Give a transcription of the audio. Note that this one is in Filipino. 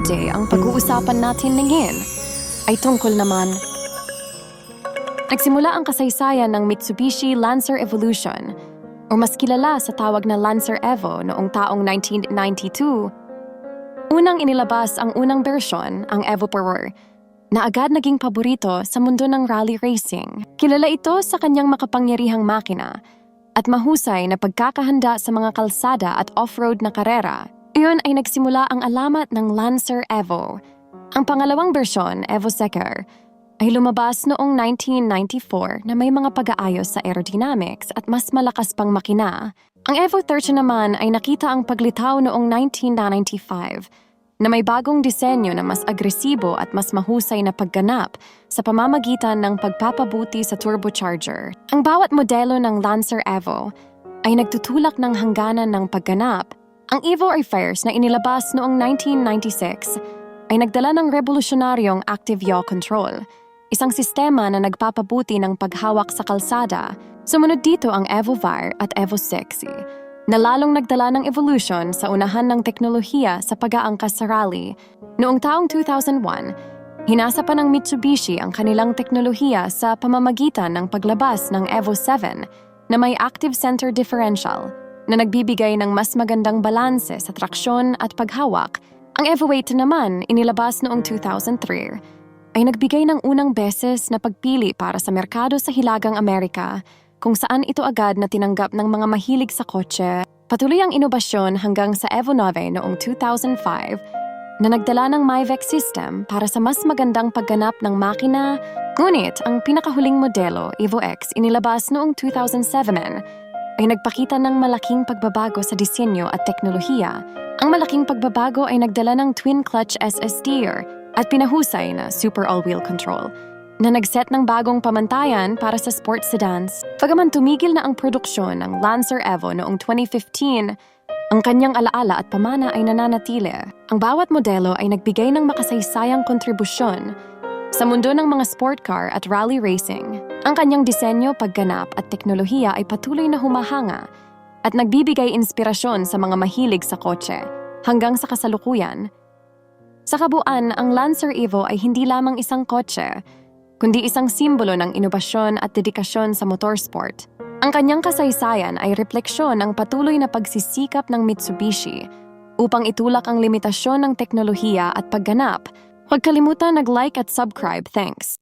Day, ang pag-uusapan natin ngayon ay tungkol naman. Nagsimula ang kasaysayan ng Mitsubishi Lancer Evolution o mas kilala sa tawag na Lancer Evo noong taong 1992. Unang inilabas ang unang bersyon, ang Evo Power, na agad naging paborito sa mundo ng rally racing. Kilala ito sa kanyang makapangyarihang makina at mahusay na pagkakahanda sa mga kalsada at off-road na karera. Iyon ay nagsimula ang alamat ng Lancer Evo. Ang pangalawang bersyon, Evo Seker, ay lumabas noong 1994 na may mga pag-aayos sa aerodynamics at mas malakas pang makina. Ang Evo 30 naman ay nakita ang paglitaw noong 1995 na may bagong disenyo na mas agresibo at mas mahusay na pagganap sa pamamagitan ng pagpapabuti sa turbocharger. Ang bawat modelo ng Lancer Evo ay nagtutulak ng hangganan ng pagganap. Ang Evo Airfares na inilabas noong 1996 ay nagdala ng revolusyonaryong active yaw control, isang sistema na nagpapabuti ng paghawak sa kalsada. Sumunod dito ang Evo Var at Evo Sexy, na lalong nagdala ng evolution sa unahan ng teknolohiya sa pag-aangkas sa rally. Noong taong 2001, hinasa pa ng Mitsubishi ang kanilang teknolohiya sa pamamagitan ng paglabas ng Evo 7 na may active center differential na nagbibigay ng mas magandang balanse sa traksyon at paghawak. Ang Evo 8 naman, inilabas noong 2003, ay nagbigay ng unang beses na pagpili para sa merkado sa Hilagang Amerika, kung saan ito agad na tinanggap ng mga mahilig sa kotse. Patuloy ang inobasyon hanggang sa Evo 9 noong 2005 na nagdala ng MIVEC system para sa mas magandang pagganap ng makina. Ngunit ang pinakahuling modelo, Evo X, inilabas noong 2007, ay nagpakita ng malaking pagbabago sa disenyo at teknolohiya. Ang malaking pagbabago ay nagdala ng twin-clutch SS steer at pinahusay na super all-wheel control na nagset ng bagong pamantayan para sa sports sedans. Bagaman tumigil na ang produksyon ng Lancer Evo noong 2015, ang kanyang alaala at pamana ay nananatili. Ang bawat modelo ay nagbigay ng makasaysayang kontribusyon sa mundo ng mga sport car at rally racing. Ang kanyang disenyo, pagganap at teknolohiya ay patuloy na humahanga at nagbibigay inspirasyon sa mga mahilig sa kotse hanggang sa kasalukuyan. Sa kabuuan, ang Lancer Evo ay hindi lamang isang kotse, kundi isang simbolo ng inobasyon at dedikasyon sa motorsport. Ang kanyang kasaysayan ay refleksyon ng patuloy na pagsisikap ng Mitsubishi upang itulak ang limitasyon ng teknolohiya at pagganap. Huwag kalimutan nag-like at subscribe. Thanks!